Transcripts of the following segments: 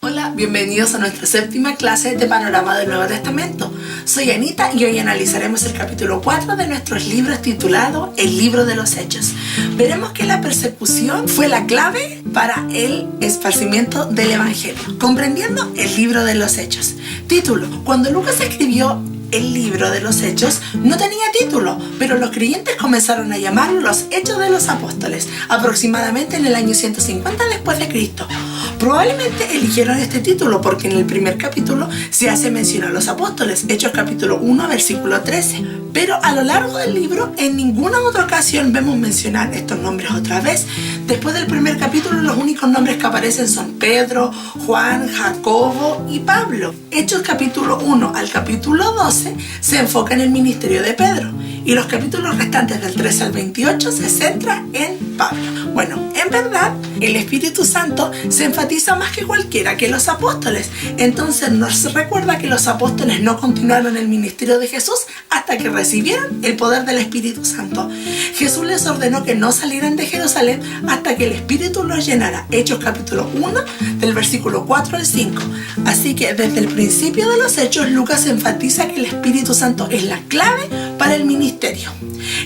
Hola, bienvenidos a nuestra séptima clase de Panorama del Nuevo Testamento. Soy Anita y hoy analizaremos el capítulo 4 de nuestros libros titulado El Libro de los Hechos. Veremos que la persecución fue la clave para el esparcimiento del Evangelio, comprendiendo el Libro de los Hechos. Título: cuando Lucas escribió el Libro de los Hechos no tenía título, pero los creyentes comenzaron a llamarlo los Hechos de los Apóstoles, aproximadamente en el año 150 después de Cristo. Probablemente eligieron este título porque en el primer capítulo se hace mención a los apóstoles, Hechos capítulo 1, versículo 13. Pero a lo largo del libro, en ninguna otra ocasión vemos mencionar estos nombres otra vez. Después del primer capítulo, los únicos nombres que aparecen son Pedro, Juan, Jacobo y Pablo. Hechos capítulo 1 al capítulo 12 se enfoca en el ministerio de Pedro, y los capítulos restantes del 13 al 28 se centran en Pablo. Bueno, en verdad, el Espíritu Santo se enfatiza más que cualquiera que los apóstoles. Entonces nos recuerda que los apóstoles no continuaron el ministerio de Jesús hasta que recibieron el poder del Espíritu Santo. Jesús les ordenó que no salieran de Jerusalén hasta que el Espíritu los llenara. Hechos capítulo 1 del versículo 4 al 5. Así que desde el principio de los Hechos, Lucas enfatiza que el Espíritu Santo es la clave para el ministerio.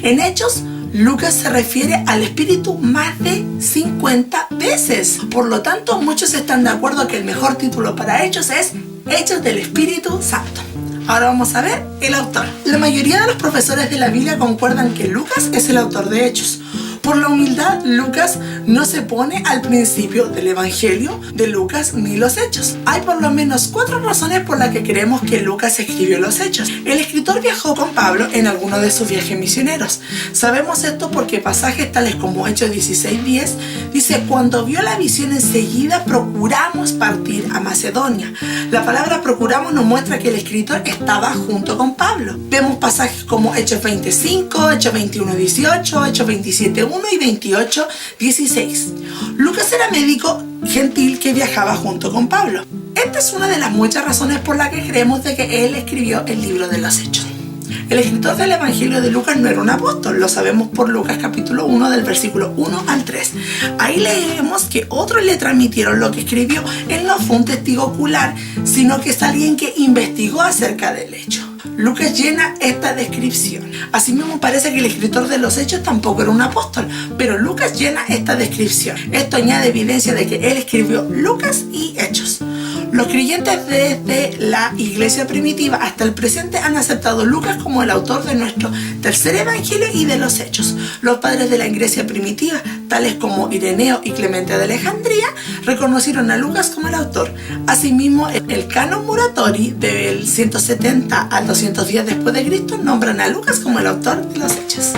En Hechos, Lucas se refiere al Espíritu más de 50 veces. Por lo tanto, muchos están de acuerdo que el mejor título para Hechos es Hechos del Espíritu Santo. Ahora vamos a ver el autor. La mayoría de los profesores de la Biblia concuerdan que Lucas es el autor de Hechos. Por la humildad, Lucas no se pone al principio del Evangelio de Lucas ni los Hechos. Hay por lo menos 4 razones por las que creemos que Lucas escribió los Hechos. El escritor viajó con Pablo en alguno de sus viajes misioneros. Sabemos esto porque pasajes tales como Hechos 16:10 dice: cuando vio la visión enseguida procuramos partir a Macedonia. La palabra procuramos nos muestra que el escritor estaba junto con Pablo. Vemos pasajes como Hechos 25, Hechos 21:18, Hechos 27:1 y 28:16. Lucas era médico gentil que viajaba junto con Pablo. Esta es una de las muchas razones por las que creemos de que él escribió el libro de los Hechos. El escritor del Evangelio de Lucas no era un apóstol, lo sabemos por Lucas capítulo 1 del versículo 1 al 3. Ahí leemos que otros le transmitieron lo que escribió. Él no fue un testigo ocular, sino que es alguien que investigó acerca del hecho. Lucas llena esta descripción. Asimismo, parece que el escritor de los Hechos tampoco era un apóstol, pero Lucas llena esta descripción. Esto añade evidencia de que él escribió Lucas y Hechos. Los creyentes desde la iglesia primitiva hasta el presente han aceptado a Lucas como el autor de nuestro tercer evangelio y de los Hechos. Los padres de la iglesia primitiva, tales como Ireneo y Clemente de Alejandría, reconocieron a Lucas como el autor. Asimismo, el Canon Muratori del 170 al 210 después de Cristo nombran a Lucas como el autor de los Hechos.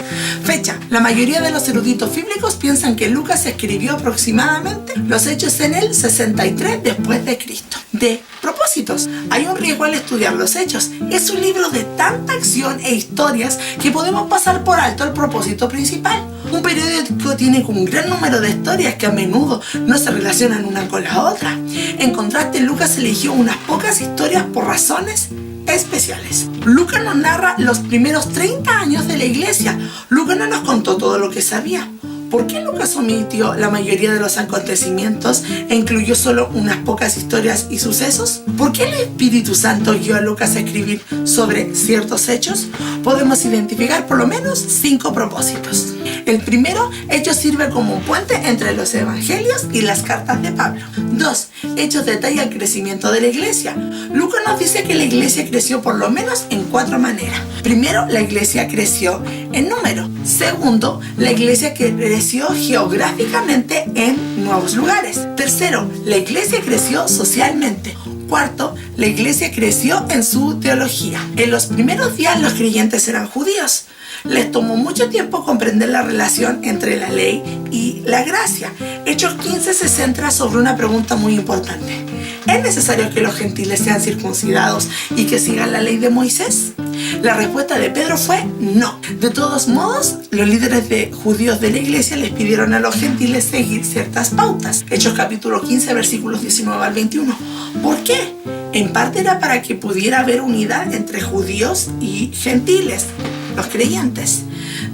Fecha: la mayoría de los eruditos bíblicos piensan que Lucas escribió aproximadamente los Hechos en el 63 después de Cristo. De propósitos: hay un riesgo al estudiar los Hechos. Es un libro de tanta acción e historias que podemos pasar por alto el propósito principal. Un periódico tiene un gran número de historias que a menudo no se relacionan una con la otra. En contraste, Lucas eligió unas pocas historias por razones especiales. Lucas nos narra los primeros 30 años de la iglesia. Lucas no nos contó todo lo que sabía. ¿Por qué Lucas omitió la mayoría de los acontecimientos e incluyó solo unas pocas historias y sucesos? ¿Por qué el Espíritu Santo guió a Lucas a escribir sobre ciertos hechos? Podemos identificar por lo menos 5 propósitos. El primero: Hechos sirve como un puente entre los evangelios y las cartas de Pablo. 2. Hechos detalla el crecimiento de la iglesia. Lucas nos dice que la iglesia creció por lo menos en 4 maneras. Primero, la iglesia creció en número. Segundo, la iglesia creció geográficamente en nuevos lugares. Tercero, la iglesia creció socialmente. Cuarto, la iglesia creció en su teología. En los primeros días los creyentes eran judíos. Les tomó mucho tiempo comprender la relación entre la ley y la gracia. Hechos 15 se centra sobre una pregunta muy importante: ¿es necesario que los gentiles sean circuncidados y que sigan la ley de Moisés? La respuesta de Pedro fue no. De todos modos, los líderes judíos de la iglesia les pidieron a los gentiles seguir ciertas pautas. Hechos capítulo 15, versículos 19 al 21. ¿Por qué? En parte era para que pudiera haber unidad entre judíos y gentiles, los creyentes.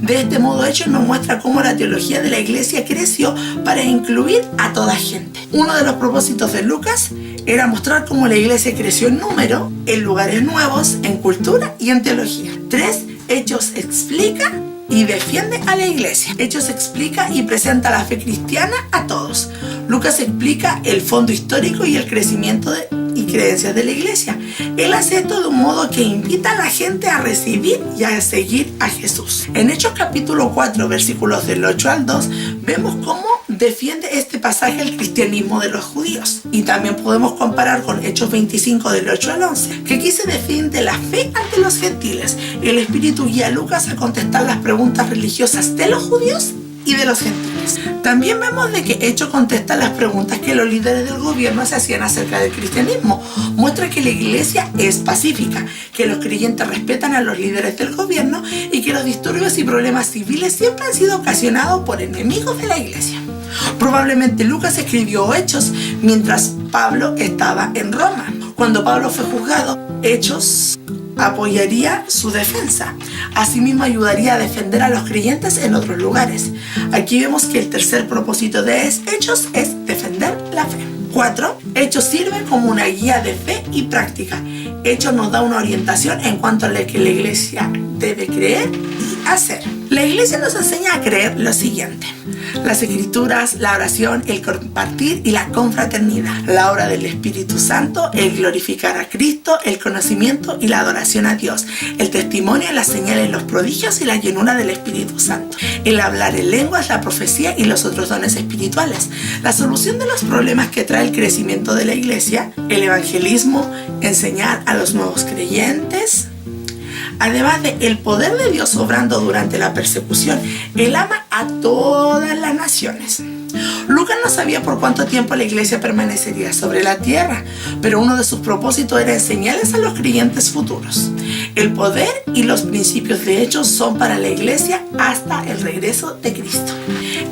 De este modo, Hechos nos muestra cómo la teología de la iglesia creció para incluir a toda gente. Uno de los propósitos de Lucas era mostrar cómo la iglesia creció en número, en lugares nuevos, en cultura y en teología. 3. Hechos explica y defiende a la iglesia. Hechos explica y presenta la fe cristiana a todos. Lucas explica el fondo histórico y el crecimiento y creencias de la iglesia. Él hace esto de un modo que invita a la gente a recibir y a seguir a Jesús. En Hechos capítulo 4, versículos del 8 al 2, vemos cómo defiende este pasaje el cristianismo de los judíos. Y también podemos comparar con Hechos 25 del 8 al 11, que aquí se defiende la fe ante los gentiles. El Espíritu guía a Lucas a contestar las preguntas religiosas de los judíos y de los gentiles. También vemos de que Hechos contesta las preguntas que los líderes del gobierno se hacían acerca del cristianismo. Muestra que la iglesia es pacífica, que los creyentes respetan a los líderes del gobierno y que los disturbios y problemas civiles siempre han sido ocasionados por enemigos de la iglesia. Probablemente Lucas escribió Hechos mientras Pablo estaba en Roma. Cuando Pablo fue juzgado, Hechos apoyaría su defensa. Asimismo, ayudaría a defender a los creyentes en otros lugares. Aquí vemos que el tercer propósito de Hechos es defender la fe. 4. Hechos sirve como una guía de fe y práctica. Hechos nos da una orientación en cuanto a lo que la iglesia debe creer y hacer. La iglesia nos enseña a creer lo siguiente: las escrituras, la oración, el compartir y la confraternidad, la obra del Espíritu Santo, el glorificar a Cristo, el conocimiento y la adoración a Dios, el testimonio, las señales, los prodigios y la llenura del Espíritu Santo, el hablar en lenguas, la profecía y los otros dones espirituales, la solución de los problemas que trae el crecimiento de la iglesia, el evangelismo, enseñar a los nuevos creyentes. Además de el poder de Dios obrando durante la persecución, Él ama a todas las naciones. Lucas no sabía por cuánto tiempo la iglesia permanecería sobre la tierra, pero uno de sus propósitos era enseñarles a los creyentes futuros. El poder y los principios de Hechos son para la iglesia hasta el regreso de Cristo.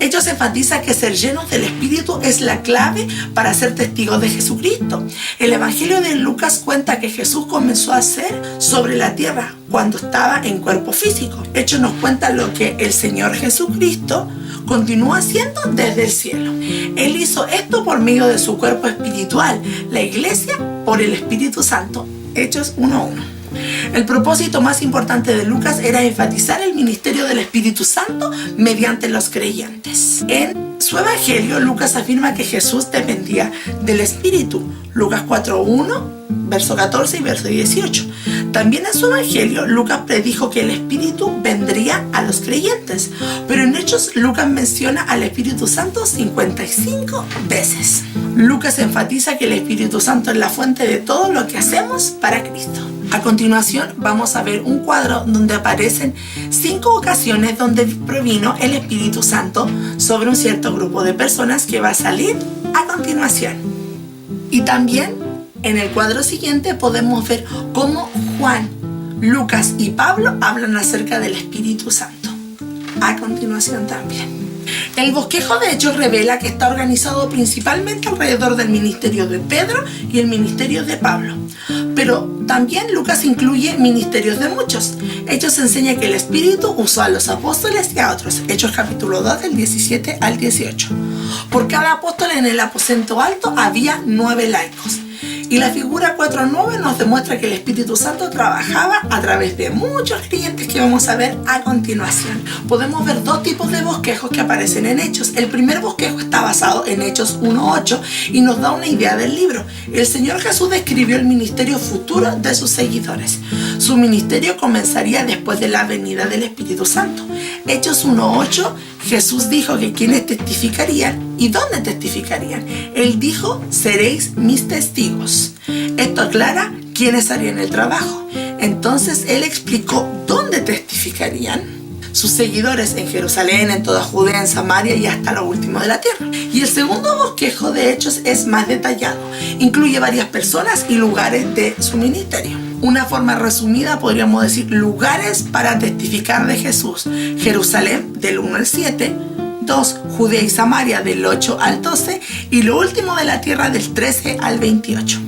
Hechos enfatiza que ser llenos del Espíritu es la clave para ser testigos de Jesucristo. El Evangelio de Lucas cuenta que Jesús comenzó a hacer sobre la tierra cuando estaba en cuerpo físico. Hechos nos cuenta lo que el Señor Jesucristo continúa haciendo desde el cielo. Él hizo esto por medio de su cuerpo espiritual, la iglesia, por el Espíritu Santo. Hechos 1:1. El propósito más importante de Lucas era enfatizar el ministerio del Espíritu Santo mediante los creyentes. En su evangelio, Lucas afirma que Jesús dependía del Espíritu. Lucas 4:1, verso 14 y verso 18. También en su evangelio, Lucas predijo que el Espíritu vendría a los creyentes. Pero en Hechos, Lucas menciona al Espíritu Santo 55 veces. Lucas enfatiza que el Espíritu Santo es la fuente de todo lo que hacemos para Cristo. A continuación vamos a ver un cuadro donde aparecen 5 ocasiones donde provino el Espíritu Santo sobre un cierto grupo de personas que va a salir a continuación. Y también en el cuadro siguiente podemos ver cómo Juan, Lucas y Pablo hablan acerca del Espíritu Santo. A continuación también. El bosquejo de Hechos revela que está organizado principalmente alrededor del ministerio de Pedro y el ministerio de Pablo. Pero también Lucas incluye ministerios de muchos. Hechos enseña que el Espíritu usó a los apóstoles y a otros. Hechos capítulo 2 del 17 al 18. Por cada apóstol en el aposento alto había 9 laicos. Y la figura 4:9 nos demuestra que el Espíritu Santo trabajaba a través de muchos creyentes que vamos a ver a continuación. Podemos ver 2 tipos de bosquejos que aparecen en Hechos. El primer bosquejo está basado en Hechos 1:8 y nos da una idea del libro. El Señor Jesús describió el ministerio futuro de sus seguidores. Su ministerio comenzaría después de la venida del Espíritu Santo. Hechos 1:8, Jesús dijo que quienes testificarían y dónde testificarían. Él dijo: seréis mis testigos. Esto aclara quiénes harían el trabajo. Entonces Él explicó dónde testificarían sus seguidores: en Jerusalén, en toda Judea, en Samaria y hasta lo último de la tierra. Y el segundo bosquejo de Hechos es más detallado. Incluye varias personas y lugares de su ministerio. Una forma resumida podríamos decir lugares para testificar de Jesús: Jerusalén del 1 al 7, 2, Judea y Samaria del 8 al 12 y lo último de la tierra del 13 al 28.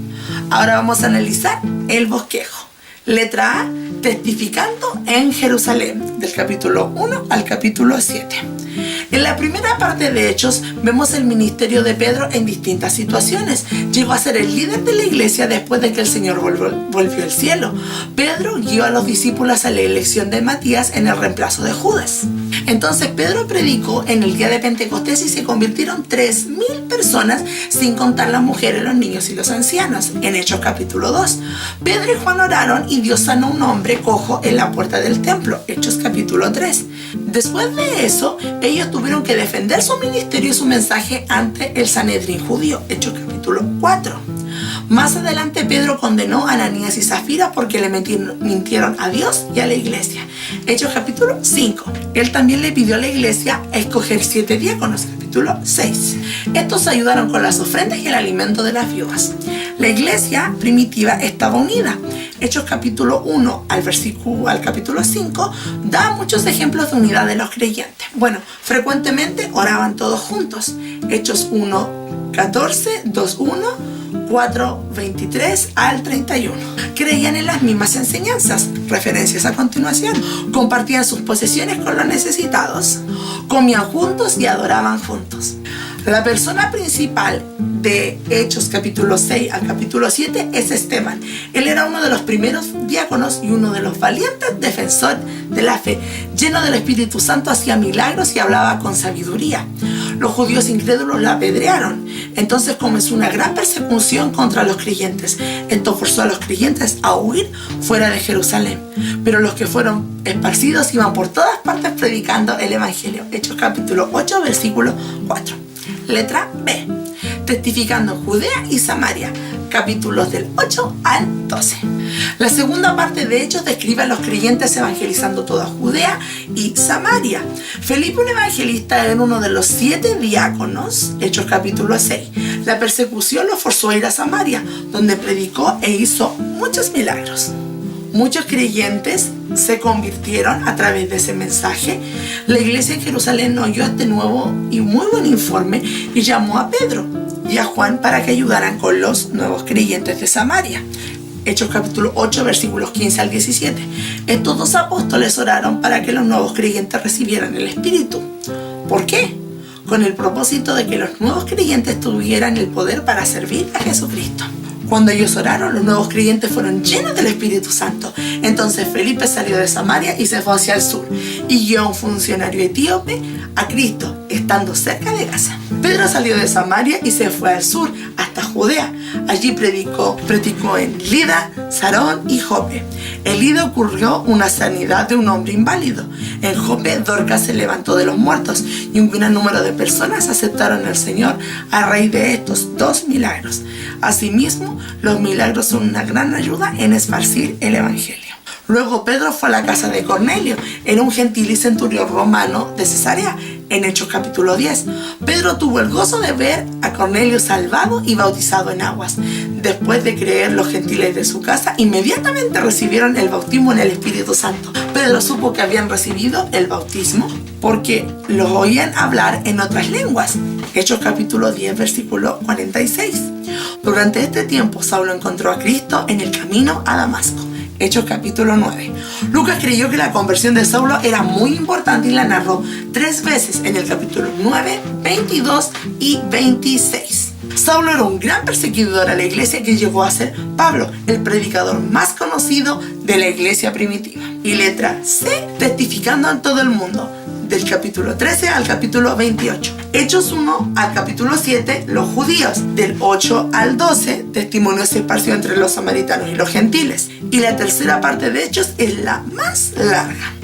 Ahora vamos a analizar el bosquejo. Letra A, testificando en Jerusalén, del capítulo 1 al capítulo 7. En la primera parte de Hechos vemos el ministerio de Pedro en distintas situaciones. Llegó a ser el líder de la iglesia después de que el Señor volvió al cielo. Pedro guió a los discípulos a la elección de Matías en el reemplazo de Judas. Entonces Pedro predicó en el día de Pentecostés y se convirtieron 3,000 personas, sin contar las mujeres, los niños y los ancianos, en Hechos capítulo 2. Pedro y Juan oraron y Dios sanó a un hombre cojo en la puerta del templo, Hechos capítulo 3. Después de eso, ellos tuvieron que defender su ministerio y su mensaje ante el Sanedrín judío, Hechos capítulo 4. Más adelante Pedro condenó a Ananías y Zafira porque le mintieron a Dios y a la iglesia. Hechos capítulo 5. Él también le pidió a la iglesia a escoger 7 diáconos, capítulo 6. Estos ayudaron con las ofrendas y el alimento de las viudas. La iglesia primitiva estaba unida. Hechos capítulo 1 al capítulo 5 da muchos ejemplos de unidad de los creyentes. Bueno, frecuentemente oraban todos juntos. Hechos 1:14, 2:1, 4:23 al 31. Creían en las mismas enseñanzas, referencias a continuación. Compartían sus posesiones con los necesitados. Comían juntos y adoraban juntos. La persona principal de Hechos capítulo 6 al capítulo 7 es Esteban. Él era uno de los primeros diáconos y uno de los valientes defensores de la fe. Lleno del Espíritu Santo, hacía milagros y hablaba con sabiduría. Los judíos incrédulos la apedrearon. Entonces comenzó una gran persecución contra los creyentes. Esto forzó a los creyentes a huir fuera de Jerusalén. Pero los que fueron esparcidos iban por todas partes predicando el Evangelio. Hechos capítulo 8, versículo 4. Letra B. Testificando en Judea y Samaria, capítulos del 8 al 12. La segunda parte de Hechos describe a los creyentes evangelizando toda Judea y Samaria. Felipe, un evangelista, era uno de los 7 diáconos, Hechos capítulo 6. La persecución lo forzó a ir a Samaria, donde predicó e hizo muchos milagros. Muchos creyentes se convirtieron a través de ese mensaje. La iglesia en Jerusalén oyó este nuevo y muy buen informe y llamó a Pedro y a Juan para que ayudaran con los nuevos creyentes de Samaria. Hechos capítulo 8, versículos 15 al 17. Estos 2 apóstoles oraron para que los nuevos creyentes recibieran el Espíritu. ¿Por qué? Con el propósito de que los nuevos creyentes tuvieran el poder para servir a Jesucristo. Cuando ellos oraron, los nuevos creyentes fueron llenos del Espíritu Santo. Entonces Felipe salió de Samaria y se fue hacia el sur y guió a un funcionario etíope a Cristo, estando cerca de Gaza. Pedro salió de Samaria y se fue al sur, hasta Judea. Allí predicó en Lida, Sarón y Jope. En Lida ocurrió una sanidad de un hombre inválido. En Jope, Dorcas se levantó de los muertos y un gran número de personas aceptaron al Señor a raíz de estos 2 milagros. Asimismo, los milagros son una gran ayuda en esparcir el Evangelio. Luego Pedro fue a la casa de Cornelio, era un gentil y centurión romano de Cesarea, en Hechos capítulo 10. Pedro tuvo el gozo de ver a Cornelio salvado y bautizado en aguas. Después de creer, los gentiles de su casa inmediatamente recibieron el bautismo en el Espíritu Santo. Pedro supo que habían recibido el bautismo porque los oían hablar en otras lenguas. Hechos capítulo 10, versículo 46. Durante este tiempo, Saulo encontró a Cristo en el camino a Damasco. Hechos capítulo 9. Lucas creyó que la conversión de Saulo era muy importante y la narró 3 veces en el capítulo 9, 22 y 26. Saulo era un gran perseguidor a la iglesia que llegó a ser Pablo, el predicador más conocido de la iglesia primitiva. Y letra C, testificando en todo el mundo, del capítulo 13 al capítulo 28. Hechos 1 al capítulo 7, los judíos. Del 8 al 12, testimonio se esparció entre los samaritanos y los gentiles. Y la tercera parte de Hechos es la más larga.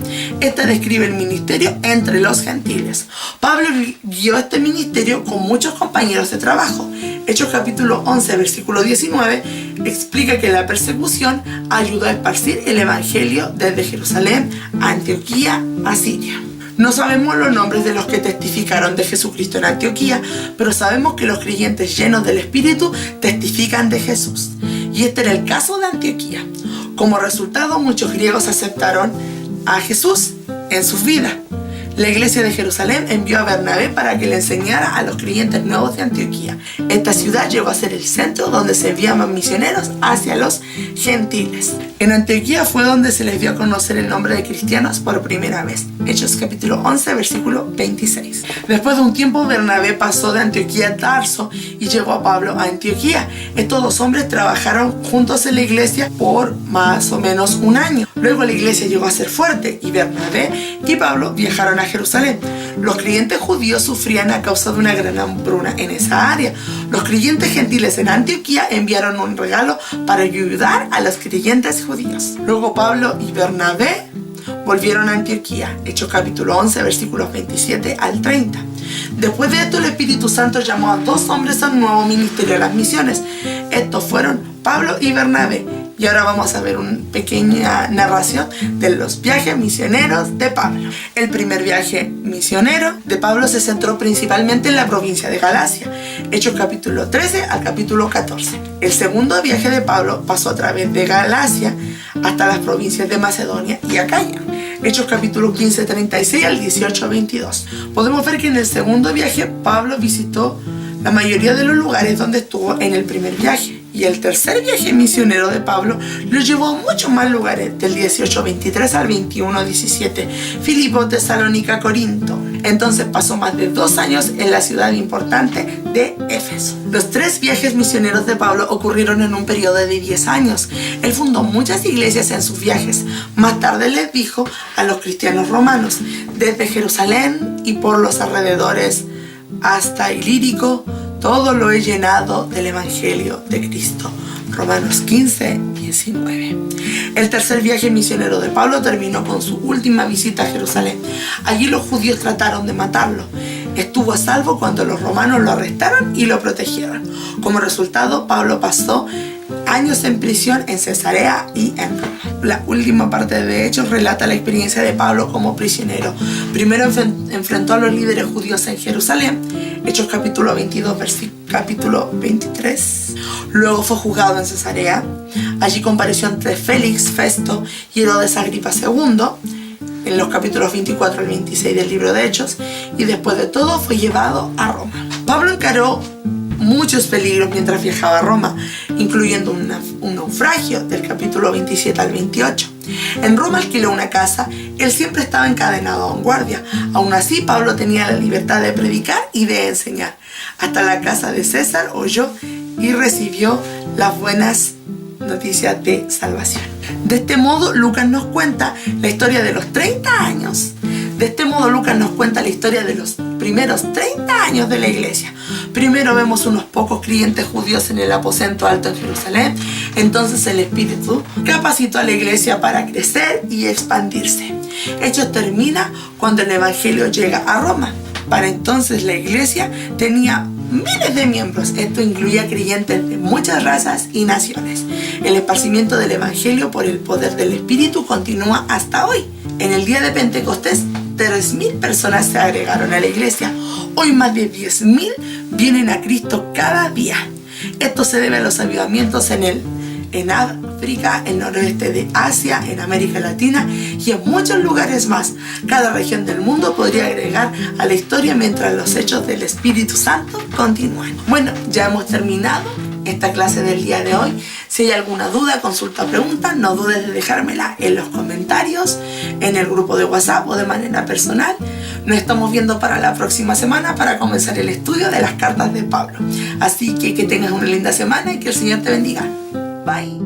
Esta describe el ministerio entre los gentiles. Pablo guió este ministerio con muchos compañeros de trabajo. Hechos capítulo 11, versículo 19, explica que la persecución ayudó a esparcir el evangelio desde Jerusalén a Antioquía, a Siria. No sabemos los nombres de los que testificaron de Jesucristo en Antioquía, pero sabemos que los creyentes llenos del Espíritu testifican de Jesús. Y este era el caso de Antioquía. Como resultado, muchos griegos aceptaron a Jesús en sus vidas. La iglesia de Jerusalén envió a Bernabé para que le enseñara a los creyentes nuevos de Antioquía. Esta ciudad llegó a ser el centro donde se enviaban misioneros hacia los gentiles. En Antioquía fue donde se les dio a conocer el nombre de cristianos por primera vez. Hechos capítulo 11, versículo 26. Después de un tiempo, Bernabé pasó de Antioquía a Tarso y llevó a Pablo a Antioquía. Estos dos hombres trabajaron juntos en la iglesia por más o menos un año. Luego la iglesia llegó a ser fuerte y Bernabé y Pablo viajaron a Jerusalén. Los creyentes judíos sufrían a causa de una gran hambruna en esa área. Los creyentes gentiles en Antioquía enviaron un regalo para ayudar a los creyentes judíos. Luego Pablo y Bernabé volvieron a Antioquía. Hechos capítulo 11, versículos 27 al 30. Después de esto, el Espíritu Santo llamó a dos hombres a un nuevo ministerio de las misiones. Estos fueron Pablo y Bernabé. Y ahora vamos a ver una pequeña narración de los viajes misioneros de Pablo. El primer viaje misionero de Pablo se centró principalmente en la provincia de Galacia, Hechos capítulo 13 al capítulo 14. El segundo viaje de Pablo pasó a través de Galacia hasta las provincias de Macedonia y Acaya, Hechos capítulo 15, 36 al 18, 22. Podemos ver que en el segundo viaje Pablo visitó la mayoría de los lugares donde estuvo en el primer viaje. Y el tercer viaje misionero de Pablo lo llevó a muchos más lugares, del 18:23 al 21:17, Filipo, Tesalónica, Corinto. Entonces pasó más de 2 años en la ciudad importante de Éfeso. Los 3 viajes misioneros de Pablo ocurrieron en un periodo de 10 años. Él fundó muchas iglesias en sus viajes. Más tarde les dijo a los cristianos romanos, desde Jerusalén y por los alrededores hasta Ilírico, todo lo he llenado del Evangelio de Cristo. Romanos 15, 19. El tercer viaje misionero de Pablo terminó con su última visita a Jerusalén. Allí los judíos trataron de matarlo. Estuvo a salvo cuando los romanos lo arrestaron y lo protegieron. Como resultado, Pablo pasó años en prisión en Cesarea y en Roma. La última parte de Hechos relata la experiencia de Pablo como prisionero. Primero enfrentó a los líderes judíos en Jerusalén, Hechos capítulo 22, capítulo 23. Luego fue juzgado en Cesarea. Allí compareció ante Félix, Festo y Herodes Agripa II, en los capítulos 24 al 26 del libro de Hechos. Y después de todo fue llevado a Roma. Pablo encaró muchos peligros mientras viajaba a Roma, incluyendo un naufragio del capítulo 27 al 28. En Roma alquiló una casa. Él siempre estaba encadenado a un guardia. Aún así, Pablo tenía la libertad de predicar y de enseñar. Hasta la casa de César oyó y recibió las buenas noticias de salvación. De este modo, Lucas nos cuenta la historia de los 30 años. De este modo, Lucas nos cuenta la historia de los primeros 30 años de la iglesia. Primero vemos unos pocos creyentes judíos en el aposento alto en Jerusalén. Entonces el Espíritu capacitó a la iglesia para crecer y expandirse. Hechos termina cuando el Evangelio llega a Roma. Para entonces la iglesia tenía miles de miembros. Esto incluía creyentes de muchas razas y naciones. El esparcimiento del Evangelio por el poder del Espíritu continúa hasta hoy. En el día de Pentecostés, 3.000 personas se agregaron a la iglesia. Hoy más de 10.000 vienen a Cristo cada día. Esto se debe a los avivamientos en África, en el noroeste de Asia, en América Latina y en muchos lugares más. Cada región del mundo podría agregar a la historia mientras los hechos del Espíritu Santo continúan. Bueno, ya hemos terminado esta clase del día de hoy. Si hay alguna duda, consulta o pregunta, no dudes de dejármela en los comentarios, en el grupo de WhatsApp o de manera personal. Nos estamos viendo para la próxima semana para comenzar el estudio de las cartas de Pablo. Así que tengas una linda semana y que el Señor te bendiga. Bye.